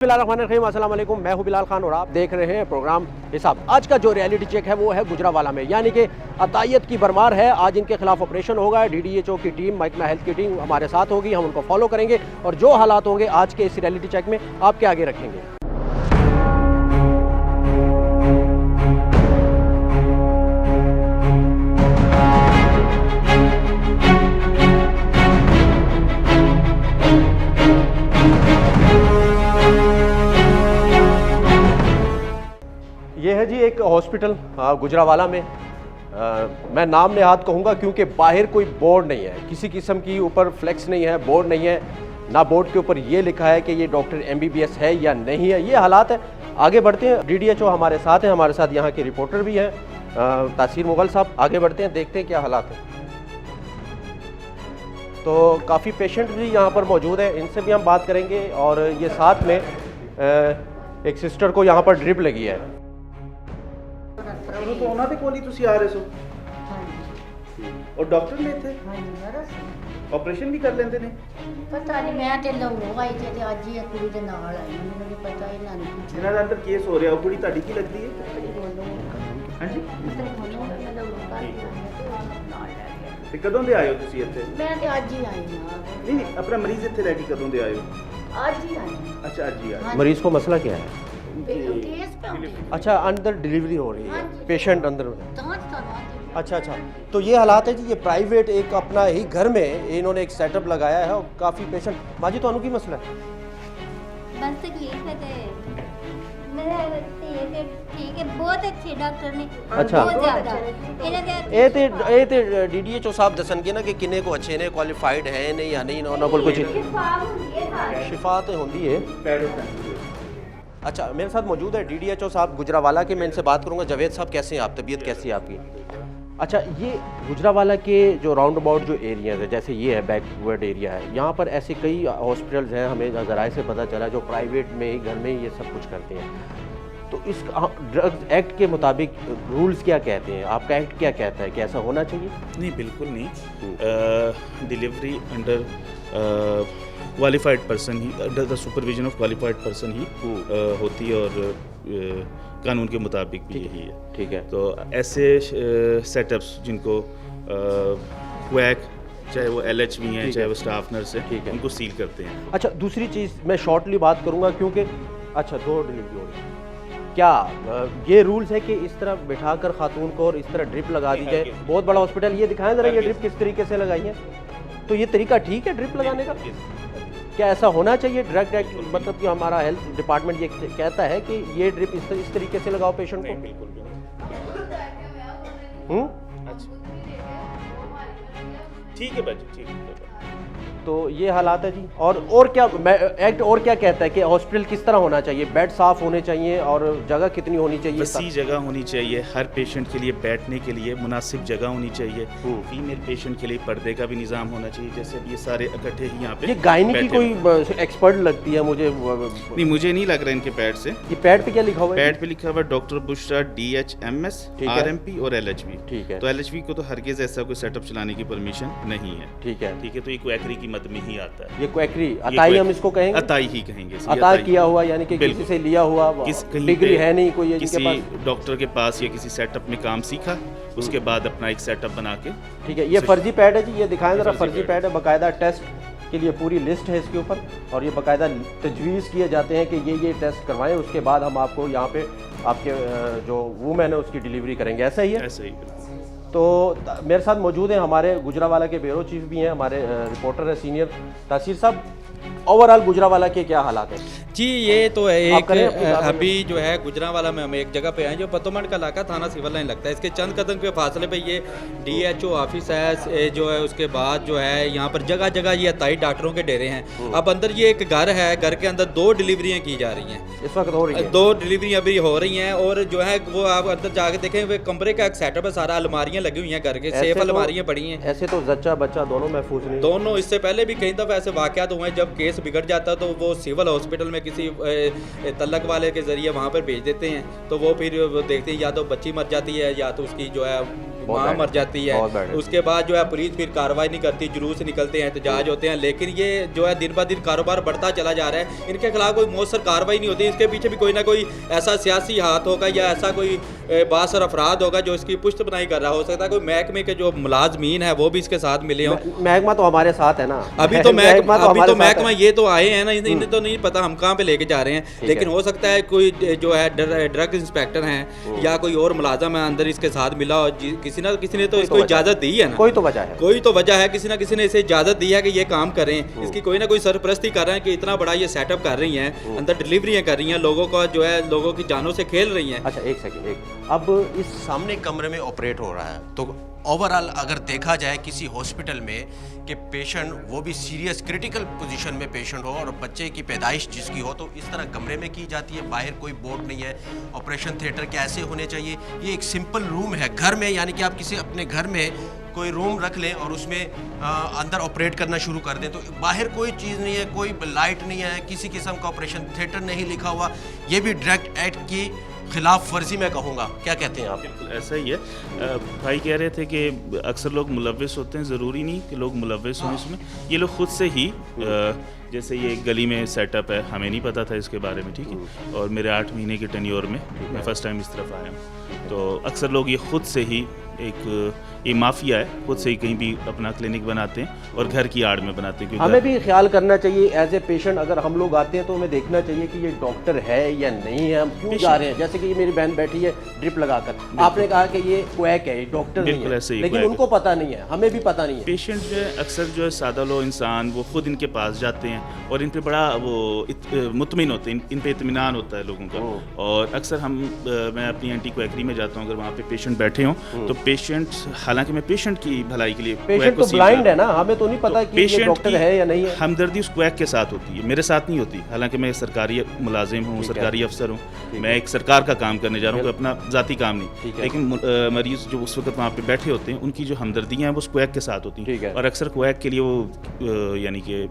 अस्सलाम वालेकुम, मैं हूं बिलाल खान और आप देख रहे हैं प्रोग्राम हिसाब। आज का जो रियलिटी चेक है वो है गुजरावाला में, यानी कि अतायत की भरमार है। आज इनके खिलाफ ऑपरेशन होगा। DDHO की टीम, महकमा हेल्थ की टीम हमारे साथ होगी, हम उनको फॉलो करेंगे और जो हालात होंगे आज के इस रियलिटी चेक में आपके आगे रखेंगे। ये है जी एक हॉस्पिटल गुजरावाला में। मैं नाम नेहाद कहूँगा क्योंकि बाहर कोई बोर्ड नहीं है, किसी किस्म की ऊपर फ्लेक्स नहीं है, बोर्ड नहीं है, ना बोर्ड के ऊपर ये लिखा है कि ये डॉक्टर MBBS है या नहीं है। ये हालात है। आगे बढ़ते हैं। DDHO हमारे साथ है, हमारे साथ यहाँ के रिपोर्टर भी हैं, तासीर मुगल साहब। आगे बढ़ते हैं, देखते हैं क्या हालात हैं। तो काफ़ी पेशेंट भी यहाँ पर मौजूद है, इनसे भी हम बात करेंगे। और ये साथ में एक सिस्टर को यहाँ पर ड्रिप लगी है। तो ਉਹਨਾਂ ਦੇ ਕੋਲ ਹੀ ਤੁਸੀਂ ਆ ਰਹੇ ਸੋ? ਹਾਂਜੀ ਔਰ ਡਾਕਟਰ ਨੇ ਇੱਥੇ ਹਾਂਜੀ ਮੇਰਾ ਸੀ ਆਪਰੇਸ਼ਨ ਵੀ ਕਰ ਲੈਂਦੇ ਨੇ? ਪਤਾ ਨਹੀਂ, ਮੈਂ ਤੇ ਲਹੂ ਆਈ ਤੇ ਅੱਜ ਹੀ ਇਹ ਕੁੜੀ ਦੇ ਨਾਲ ਆਈ, ਮੈਨੂੰ ਨਹੀਂ ਪਤਾ ਇਹਨਾਂ ਨੇ ਕੁਝ ਇਹਨਾਂ ਦਾ ਅੰਦਰ ਕੇਸ ਹੋ ਰਿਹਾ। ਉਹ ਕੁੜੀ ਤੁਹਾਡੀ ਕੀ ਲੱਗਦੀ ਹੈ? ਹਾਂਜੀ। ਤੇ ਕਦੋਂ ਦੇ ਆਏ ਹੋ ਤੁਸੀਂ ਇੱਥੇ? ਮੈਂ ਤੇ ਅੱਜ ਹੀ ਆਈ ਹਾਂ। ਨਹੀਂ ਆਪਣਾ ਮਰੀਜ਼ ਇੱਥੇ ਲੈ ਕੇ ਕਦੋਂ ਦੇ ਆਏ ਹੋ? ਅੱਜ ਹੀ ਆਈ ਹਾਂ। ਅੱਛਾ ਅੱਜ ਹੀ ਆਏ। मरीज को मसला क्या है? केस पे होती अच्छा, अंदर डिलीवरी हो रही है, हाँ जी। पेशेंट अंदर। है। अच्छा अच्छा, तो ये हालात है जी। ये प्राइवेट एक अपना ही घर में इन्होंने एक सेटअप लगाया है और काफ़ी पेशेंट। माजी तो की मसला है? बस तकलीफ है ते मेरा ठीक है, बहुत अच्छे डॉक्टर ने। अच्छा। बहुत ज्यादा ਇਹ ਤੇ DDHO ਸਾਹਿਬ ਦੱਸਣਗੇ ਨਾ ਕਿ ਕਿੰਨੇ ਕੋ अच्छे ने क्वालिफाइड है नहीं या नहीं, ਉਹਨਾਂ ਕੋਲ कुछ शिफा तो होती है। अच्छा, मेरे साथ मौजूद है DDHO साहब गुजरावाला के। मैं इनसे बात करूंगा। जावेद साहब, कैसे हैं आप? तबीयत कैसी है आपकी? अच्छा, ये गुजरावाला के जो राउंड अबाउट जो एरियाज़ है, जैसे ये है बैकवर्ड एरिया है, यहाँ पर ऐसे कई हॉस्पिटल्स हैं, हमें ज़राए से पता चला, जो प्राइवेट में ही घर में ही ये सब कुछ करते हैं। तो इस ड्रग्स एक्ट के मुताबिक रूल्स क्या कहते हैं? आपका एक्ट क्या कहता है कि ऐसा होना चाहिए? नहीं, बिल्कुल नहीं। डिलीवरी अंडर क्वालिफाइड पर्सन ही, under the supervision of qualified person ही होती है और कानून के मुताबिक भी यही है। ठीक है। तो ऐसे सेटअप्स जिनको क्वैक, चाहे वो LHV हैं, चाहे वो स्टाफ नर्स है, उनको सील करते हैं। अच्छा, दूसरी चीज़ मैं शॉर्टली बात करूँगा क्योंकि अच्छा 2 डिलीवरी हो रही है। क्या ये रूल्स है कि इस तरह बिठाकर खातून को और इस तरह ड्रिप लगा दी जाए? बहुत बड़ा हॉस्पिटल, ये दिखाएं ज़रा ये ड्रिप किस तरीके से लगाई है। तो ये तरीका ठीक है ड्रिप लगाने का? क्या ऐसा होना चाहिए? ड्रग एक्ट मतलब कि हमारा हेल्थ डिपार्टमेंट ये कहता है कि ये ड्रिप इस तरीके से लगाओ पेशेंट को। बिल्कुल ठीक है भाई, ठीक है। तो ये हालात है जी। और क्या एक्ट और क्या कहता है कि हॉस्पिटल किस तरह होना चाहिए? बेड साफ होने चाहिए और जगह कितनी होनी चाहिए? वसी जगह होनी चाहिए हर पेशेंट के लिए, बैठने के लिए मुनासिब जगह होनी चाहिए। फीमेल पेशेंट के लिए पर्दे का भी निज़ाम होना चाहिए। जैसे अब ये सारे इकट्ठे ही यहाँ पे। ये गायनी की कोई एक्सपर्ट लगती है मुझे। नहीं, मुझे नहीं लग रहा इनके पैड से। ये पैड पे क्या लिखा हुआ है? पैड पे लिखा हुआ डॉक्टर बुशरा DHMS RMP और LHV। ठीक है। तो LHV को तो हरगिज ऐसा कोई सेटअप चलाने की परमिशन नहीं है। ठीक है। ठीक है। तो ये क्वैकरी की मद में ही आता है। ये क्वैकरी, अताई हम इसको कहेंगे? अताई ही कहेंगे। अता किया हुआ, यानी कि किसी से लिया हुआ, डिग्री है नहीं कोई किसी डॉक्टर के पास या किसी सेटअप में काम सीखा, उसके बाद अपना एक सेटअप बना के। ठीक है। ये फर्जी पैड है जी, ये दिखाएं जरा। फर्जी पैड है, बाकायदा टेस्ट के लिए पूरी लिस्ट है इसके ऊपर और ये बाकायदा तजवीज़ किए जाते हैं कि ये टेस्ट करवाएं, उसके बाद हम आपको यहाँ पे आपके जो वूमेन है उसकी डिलीवरी करेंगे। ऐसा ही है? ऐसा ही। तो मेरे साथ मौजूद हैं हमारे गुजरावाला के ब्यूरो चीफ भी हैं, हमारे रिपोर्टर है सीनियर तासीर साहब। ओवरऑल गुजरावाला के क्या हालात हैं जी? ये तो है एक अभी जो है गुजरावाला में हम एक जगह पे आए जो पतोमंड का इलाका थाना सिविल लाइन लगता है। इसके चंद कदम के फासले पे ये DHO ऑफिस है जो है। उसके बाद जो है यहाँ पर जगह जगह ये अताई डॉक्टरों के डेरे हैं। अब अंदर ये एक घर है, घर के अंदर 2 डिलीवरियाँ की जा रही हैं इस वक्त हो रही है। 2 डिलीवरी अभी हो रही हैं और जो है वो आप अंदर जाके देखें, वे कमरे का एक सेटअप है, सारा अलमारियाँ लगी हुई हैं, घर के सेफ अलमारियाँ पड़ी हैं। ऐसे तो जच्चा बच्चा दोनों महफूज नहीं? दोनों। इससे पहले भी कई दफ़ा ऐसे वाक़यात हुए हैं जब जब केस बिगड़ जाता है तो वो सिविल हॉस्पिटल में किसी तल्लक वाले के ज़रिए वहाँ पर भेज देते हैं, तो वो फिर वो देखते हैं या तो बच्ची मर जाती है या तो उसकी जो है माँ मर जाती है। उसके बाद जो है पुलिस फिर कार्रवाई नहीं करती, जुलूस निकलते हैं, एहतजाज होते हैं। लेकिन ये जो है दिन ब दिन कारोबार बढ़ता चला जा रहा है, इनके खिलाफ कोई मौसर कार्रवाई नहीं होती। इसके पीछे भी कोई ना कोई ऐसा सियासी हाथ होगा या ऐसा कोई बासर अफराद होगा जो इसकी पुष्ट बनाई कर रहा हो सकता है। कोई महकमे के जो मुलाजमीन है वो भी इसके साथ मिले हों। महकमा तो हमारे साथ है ना, अभी तो महकमा ये तो आए हैं ना, इन्हें तो नहीं पता हम कहाँ पे लेके जा रहे हैं। लेकिन हो सकता है कोई जो है ड्रग इंस्पेक्टर हैं या कोई और मुलाजम है अंदर इसके साथ मिला हो, किसी ने तो इसको इजाजत दी है ना, कोई तो वजह है, किसी ना किसी ने इसे इजाजत दी है कि ये काम करें, इसकी कोई ना कोई सरपरस्ती कर रहे हैं कि इतना बड़ा ये सेटअप कर रही हैं, अंदर डिलीवरियां कर रही हैं, लोगों का जो है लोगों की जानों से खेल रही हैं। अच्छा एक सेकंड, अब इस सामने कमरे में ऑपरेट हो रहा है, तो ओवरऑल अगर देखा जाए किसी हॉस्पिटल में कि पेशेंट वो भी सीरियस क्रिटिकल पोजीशन में पेशेंट हो और बच्चे की पैदाइश जिसकी हो, तो इस तरह कमरे में की जाती है, बाहर कोई बोर्ड नहीं है। ऑपरेशन थिएटर कैसे होने चाहिए, ये एक सिंपल रूम है घर में, यानी कि आप किसी अपने घर में कोई रूम रख लें और उसमें अंदर ऑपरेट करना शुरू कर दें, तो बाहर कोई चीज़ नहीं है, कोई लाइट नहीं है, किसी किस्म का ऑपरेशन थिएटर नहीं लिखा हुआ, ये भी ड्रग एक्ट की खिलाफ वर्जी मैं कहूँगा। क्या कहते हैं आप? बिल्कुल ऐसा ही है। भाई कह रहे थे कि अक्सर लोग मुलव्विस होते हैं, ज़रूरी नहीं कि लोग मुलव्विस हों इसमें, ये लोग खुद से ही जैसे ये गली में सेटअप है, हमें नहीं पता था इसके बारे में, ठीक है, और मेरे 8 महीने के टेन्योर में मैं फ़र्स्ट टाइम इस तरफ आया हूँ, तो अक्सर लोग ये खुद से ही ये माफिया है, खुद से ही कहीं भी अपना क्लिनिक बनाते हैं और घर की आड़ में बनाते हैं। हमें भी ख्याल करना चाहिए एज ए पेशेंट, अगर हम लोग आते हैं तो हमें देखना चाहिए कि ये डॉक्टर है या नहीं है, हम क्यों जा रहे हैं। जैसे कि ये मेरी बहन बैठी है ड्रिप लगाकर, आपने कहा कि ये क्वैक है, ये डॉक्टर नहीं है, लेकिन उनको पता नहीं है, हमें भी पता नहीं है। पेशेंट जो है अक्सर जो है सादा लो इंसान, वो खुद इनके पास जाते हैं और इन पे बड़ा वो मुतमिन होते हैं, इन पे इत्मीनान होता है लोगों का। और अक्सर मैं अपनी एंटी क्वैकरी में जाता हूँ, अगर वहाँ पे पेशेंट बैठे हों तो पेशेंट, हालांकि मैं पेशेंट की भलाई के लिए, पेशेंट तो ब्लाइंड है ना, हमें तो नहीं पता कि ये डॉक्टर है या नहीं है। हमदर्दी उस क्वैक के साथ होती है, मेरे साथ नहीं होती। हालांकि मैं सरकारी मुलाजिम हूँ, सरकारी अफसर हूँ, मैं एक सरकार का काम करने जा रहा हूँ, अपना ज़ाती काम नहीं, लेकिन मरीज जो उस वक्त वहाँ पे बैठे होते हैं उनकी जो हमदर्दियाँ हैं वो उस क्वैक के साथ होती हैं, और अक्सर क्वैक के लिए वो यानी कि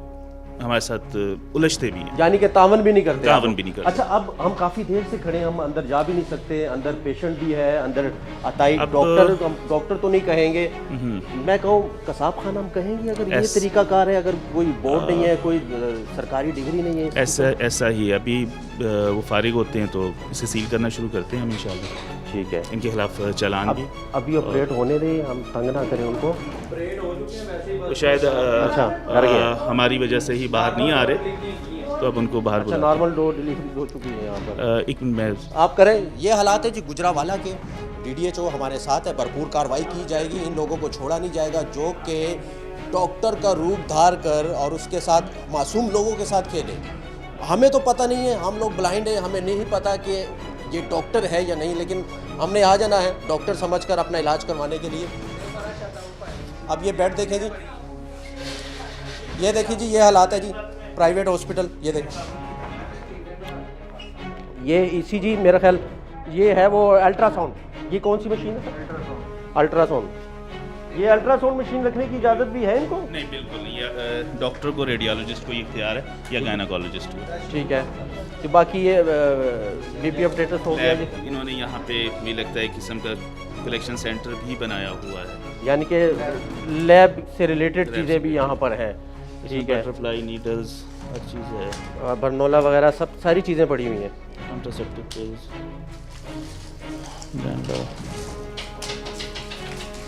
हमारे साथ उलझते भी हैं, यानी कि तावन भी नहीं करते। अच्छा, अब हम काफी देर से खड़े हैं, हम अंदर जा भी नहीं सकते, अंदर पेशेंट भी है, अंदर अताई डॉक्टर तो नहीं कहेंगे, मैं कहूँ कसाब खाना हम कहेंगे अगर ये तरीकाकार है, अगर कोई बोर्ड नहीं है, कोई सरकारी डिग्री नहीं है। ऐसा ही है। अभी वो फारिग होते हैं तो इसे सील करना शुरू करते हैं हम इंशाल्लाह। ठीक है, इनके खिलाफ चलान भी अभी ऑपरेट होने दें, हम तंग ना करें उनको। तो शायद हमारी वजह से ही बाहर नहीं आ रहे, तो अब उनको बाहर बुलाते हैं। नॉर्मल डोर डिलीवरी हो चुकी है यहाँ पर। एक मिनट आप करें। ये हालात है जी गुजरावाला के। डीडीएचओ हमारे साथ है, भरपूर कार्रवाई की जाएगी, इन लोगों को छोड़ा नहीं जाएगा जो कि डॉक्टर का रूप धार कर और उसके साथ मासूम लोगों के साथ खेले। हमें तो पता नहीं है, हम लोग ब्लाइंड हैं, हमें नहीं पता कि ये डॉक्टर है या नहीं, लेकिन हमने आ जाना है डॉक्टर समझकर अपना इलाज करवाने के लिए। अब ये बेड देखें जी, ये देखिए जी, ये हालात है जी प्राइवेट हॉस्पिटल। ये देखिए, ये ईसीजी मेरा ख्याल ये है वो अल्ट्रासाउंड। ये कौन सी मशीन है सर? अल्ट्रासाउंड। ये अल्ट्रासाउंड मशीन रखने की इजाज़त भी है इनको? नहीं, बिल्कुल नहीं। डॉक्टर को, रेडियोलॉजिस्ट को ये इख्तियार है, या गायनाकोलॉजिस्ट को। ठीक है, तो बाकी ये बीपी अपडेटर्स हो गया। इन्होंने यहाँ पे भी लगता है किस्म का कलेक्शन सेंटर भी बनाया हुआ है, यानी कि लैब से रिलेटेड चीज़ें भी यहाँ पर हैं। ठीक है, बटरफ्लाई नीडल्स हर चीज़ है, बर्नोला वगैरह सब सारी चीज़ें पड़ी हुई हैं। कॉन्ट्रासेप्टिव पिल्स,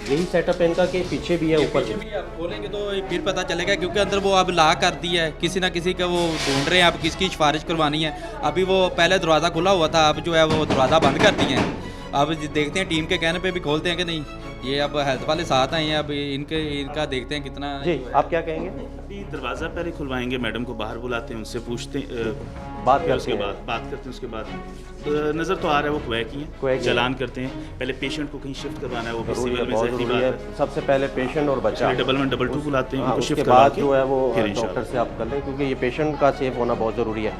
यही सेटअप है इनका कि पीछे भी है, ऊपर भी आप खोलेंगे तो फिर पता चलेगा, क्योंकि अंदर वो अब ला कर दी है, किसी ना किसी का वो ढूंढ रहे हैं, अब किसकी सिफारिश करवानी है। अभी वो पहले दरवाज़ा खुला हुआ था, अब जो है वो दरवाज़ा बंद कर दिए हैं। अब देखते हैं टीम के कहने पे भी खोलते हैं कि नहीं। ये अब हेल्थ वाले साथ आए हैं, अब इनका देखते हैं कितना। जी आप क्या कहेंगे? अभी दरवाज़ा पहले खुलवाएंगे, मैडम को बाहर बुलाते हैं, उनसे पूछते हैं, बात करते उसके हैं। बात करते हैं। उसके बाद नज़र तो आ रहा है वो क्वैक ही है, चलान करते हैं। पहले पेशेंट को कहीं शिफ्ट करवाना है, वो भी सिविल में ज़रूरी बात है। सबसे पहले पेशेंट और बच्चा 112 बुलाते हैं, उनको शिफ्ट उसके बाद जो है वो डॉक्टर से आप कर लें, क्योंकि ये पेशेंट का सेफ होना बहुत ज़रूरी है।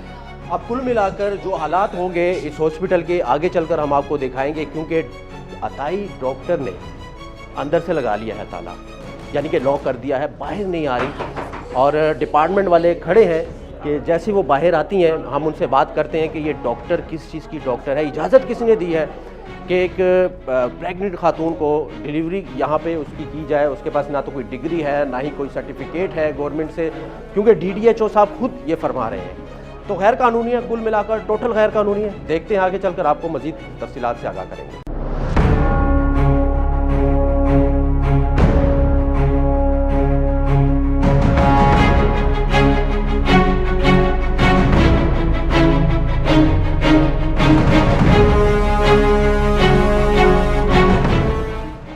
अब कुल मिलाकर जो हालात होंगे इस हॉस्पिटल के, आगे चलकर हम आपको दिखाएंगे, क्योंकि अताई डॉक्टर ने अंदर से लगा लिया है ताला, यानी कि लॉक कर दिया है, बाहर नहीं आ रही। और डिपार्टमेंट वाले खड़े हैं कि जैसे वो बाहर आती हैं हम उनसे बात करते हैं कि ये डॉक्टर किस चीज़ की डॉक्टर है, इजाज़त किसने दी है कि एक प्रेग्नेंट खातून को डिलीवरी यहाँ पे उसकी की जाए। उसके पास ना तो कोई डिग्री है ना ही कोई सर्टिफिकेट है गवर्नमेंट से, क्योंकि DDHO साहब खुद ये फरमा रहे हैं। तो गैर कानूनी है, कुल मिलाकर टोटल गैर कानूनी है। देखते हैं आगे चलकर आपको मज़ीद तफसीलात से आगाह करेंगे।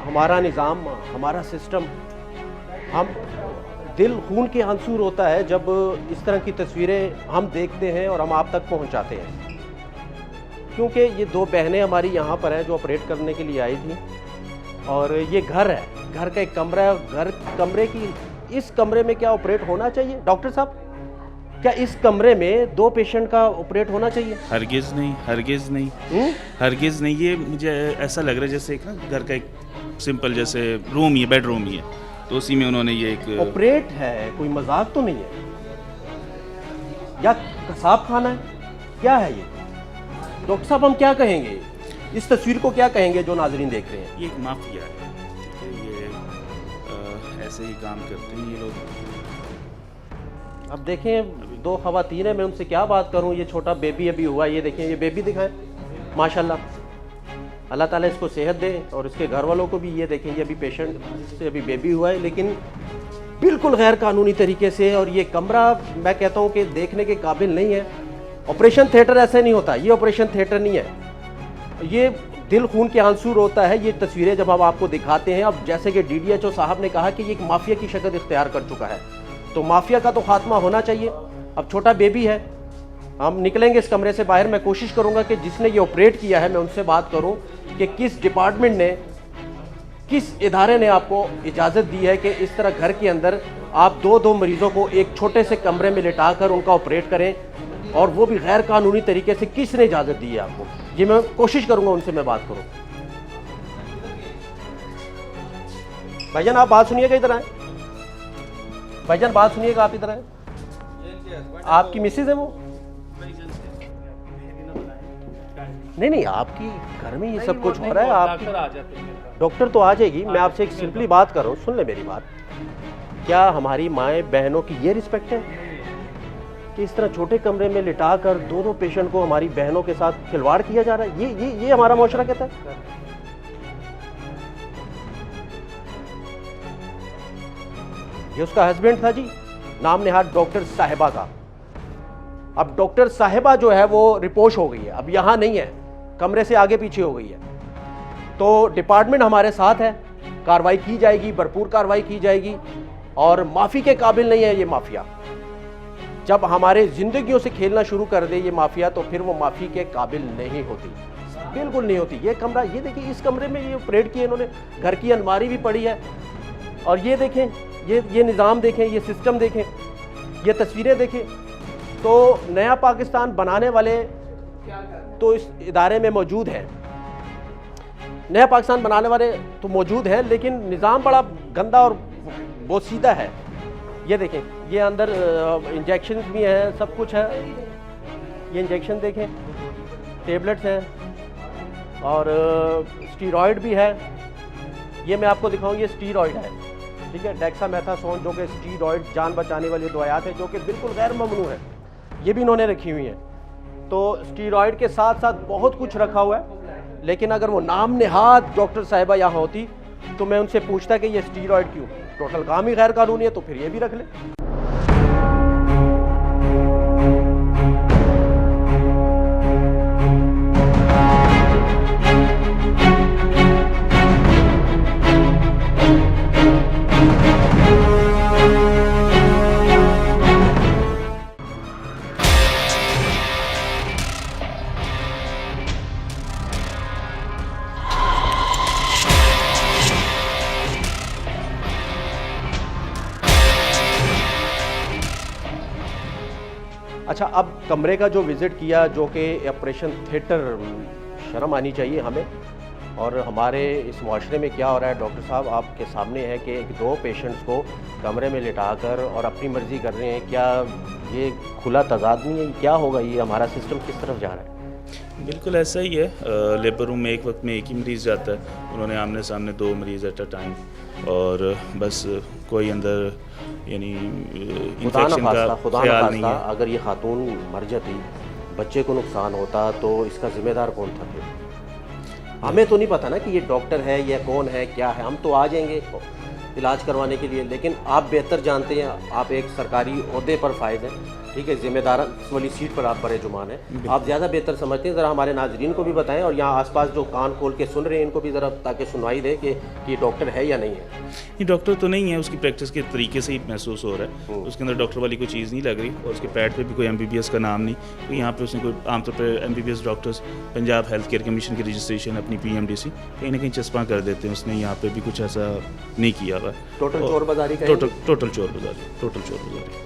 हमारा निज़ाम, हमारा सिस्टम, हम दिल खून के आंसू होता है जब इस तरह की तस्वीरें हम देखते हैं और हम आप तक पहुंचाते हैं। क्योंकि ये दो बहनें हमारी यहाँ पर हैं जो ऑपरेट करने के लिए आई थी, और ये घर है, घर का एक कमरा है। कमरे की इस कमरे में क्या ऑपरेट होना चाहिए? डॉक्टर साहब, क्या इस कमरे में दो पेशेंट का ऑपरेट होना चाहिए? हरगिज़ नहीं, हरगिज़ नहीं, हरगिज़ नहीं। ये मुझे ऐसा लग रहा है जैसे एक ना घर का एक सिंपल जैसे रूम ही है, बेडरूम ही है, तो उसी में उन्होंने ये एक ऑपरेट है। कोई मजाक तो नहीं है या कसाब खाना है? क्या है ये? डॉक्टर साहब, हम क्या कहेंगे इस तस्वीर को, क्या कहेंगे जो नाजरीन देख रहे हैं? ये एक माफिया है, ठीक है? ये ऐसे ही काम करते हैं ये लोग। अब देखें, दो खवातीन है, मैं उनसे क्या बात करूं। ये छोटा बेबी अभी हुआ, ये देखें, ये बेबी दिखाएं, माशाल्लाह, अल्लाह ताला इसको सेहत दे, और इसके घर वालों को भी। ये देखें, ये अभी पेशेंट से अभी बेबी हुआ है, लेकिन बिल्कुल गैर कानूनी तरीके से। और ये कमरा मैं कहता हूँ कि देखने के काबिल नहीं है। ऑपरेशन थिएटर ऐसे नहीं होता, ये ऑपरेशन थिएटर नहीं है, ये दिल खून के आंसू रोता है। ये तस्वीरें जब हम आपको दिखाते हैं, अब जैसे कि DDHO साहब ने कहा कि ये एक माफिया की शक्ल इख्तियार कर चुका है, तो माफिया का तो खात्मा होना चाहिए। अब छोटा बेबी है, हम निकलेंगे इस कमरे से बाहर। मैं कोशिश करूंगा कि जिसने ये ऑपरेट किया है मैं उनसे बात करूं कि किस डिपार्टमेंट ने, किस इदारे ने आपको इजाज़त दी है कि इस तरह घर के अंदर आप दो मरीज़ों को एक छोटे से कमरे में लिटाकर उनका ऑपरेट करें, और वो भी गैर कानूनी तरीके से। किसने इजाज़त दी है आपको? ये मैं कोशिश करूंगा उनसे मैं बात करूं। भाईजान, आप बात सुनिएगा, इधर आए। भाईजान, बात सुनिएगा, आप इधर आए। आपकी मिसेज है वो? नहीं, आपकी घर में ये सब कुछ हो रहा है। आपकी डॉक्टर तो आ जाएगी। मैं आपसे एक सिंपली बात कर रहा हूँ, सुन ले मेरी बात। क्या हमारी माएँ बहनों की ये रिस्पेक्ट है कि इस तरह छोटे कमरे में लिटा कर दो पेशेंट को हमारी बहनों के साथ खिलवाड़ किया जा रहा है? ये हमारा मुआशरा कहता है? ये उसका हस्बैंड था जी, नाम नेहाद डॉक्टर साहिबा का। अब डॉक्टर साहिबा जो है वो रिपोर्ट हो गई है, अब यहाँ नहीं है, कमरे से आगे पीछे हो गई है। तो डिपार्टमेंट हमारे साथ है, कार्रवाई की जाएगी, भरपूर कार्रवाई की जाएगी। और माफ़ी के काबिल नहीं है ये माफिया। जब हमारे ज़िंदगियों से खेलना शुरू कर दे ये माफिया, तो फिर वो माफ़ी के काबिल नहीं होती, बिल्कुल नहीं होती। ये कमरा, ये देखिए, इस कमरे में ये ऑपरेट किए इन्होंने। घर की अलमारी भी पड़ी है, और ये देखें, ये निज़ाम देखें, ये सिस्टम देखें, ये तस्वीरें देखें। तो नया पाकिस्तान बनाने वाले तो इस इदारे में मौजूद हैं, नया पाकिस्तान बनाने वाले तो मौजूद हैं, लेकिन निज़ाम बड़ा गंदा और बहुत सीधा है। ये देखें, ये अंदर इंजेक्शन भी हैं, सब कुछ है। ये इंजेक्शन देखें, टेबलेट्स हैं, और स्टीरॉयड भी है। ये मैं आपको दिखाऊं, ये स्टीरॉयड है, ठीक है, डेक्सामेथासोन, जो कि स्टीरॉयड जान बचाने वाली दवायात है, जो कि बिल्कुल गैर ममनू है। ये भी इन्होंने रखी हुई हैं। तो स्टीरॉयड के साथ साथ बहुत कुछ रखा हुआ है। लेकिन अगर वो नाम नेहाद डॉक्टर साहिबा यहाँ होती तो मैं उनसे पूछता कि ये स्टीरॉयड क्यों? टोटल काम ही गैर कानूनी है, तो फिर ये भी रख ले। अच्छा, अब कमरे का जो विज़िट किया, जो कि ऑपरेशन थिएटर, शर्म आनी चाहिए हमें, और हमारे इस माशरे में क्या हो रहा है डॉक्टर साहब, आपके सामने है कि 2 पेशेंट्स को कमरे में लिटाकर और अपनी मर्ज़ी कर रहे हैं। क्या ये खुला तजाद नहीं है? क्या होगा, ये हमारा सिस्टम किस तरफ जा रहा है? बिल्कुल ऐसा ही है। लेबर रूम में एक वक्त में एक ही मरीज़ जाता है, उन्होंने आमने सामने 2 मरीज़ एट अ टाइम, और बस कोई अंदर यानी इन्फेक्शन का ख्याल नहीं है। अगर ये खातून मर जाती, बच्चे को नुकसान होता, तो इसका ज़िम्मेदार कौन था फिर? हमें तो नहीं पता ना कि ये डॉक्टर है या कौन है, क्या है। हम तो आ जाएंगे इलाज करवाने के लिए, लेकिन आप बेहतर जानते हैं, आप एक सरकारी ओहदे पर फायद हैं, ठीक है, जिम्मेदार वाली सीट पर आप बड़े जुमान हैं, आप ज़्यादा बेहतर समझते हैं। ज़रा हमारे नाजरीन को भी बताएं और यहाँ आसपास जो कान खोल के सुन रहे हैं इनको भी ज़रा, ताकि सुनवाई दे कि ये डॉक्टर है या नहीं है। ये डॉक्टर तो नहीं है, उसकी प्रैक्टिस के तरीके से ही महसूस हो रहा है, उसके अंदर डॉक्टर वाली कोई चीज़ नहीं लग रही, और उसके पैड पे भी कोई MBBS का नाम नहीं। तो यहाँ पे उसने कोई आमतौर पर MBBS doctors Punjab health care commission की रजिस्ट्रेशन अपनी PMDC कहीं ना कहीं चस्पा कर देते हैं, उसने यहाँ पे भी कुछ ऐसा नहीं किया हुआ। टोटल चोर बाजारी का टोटल चोर बाजारी।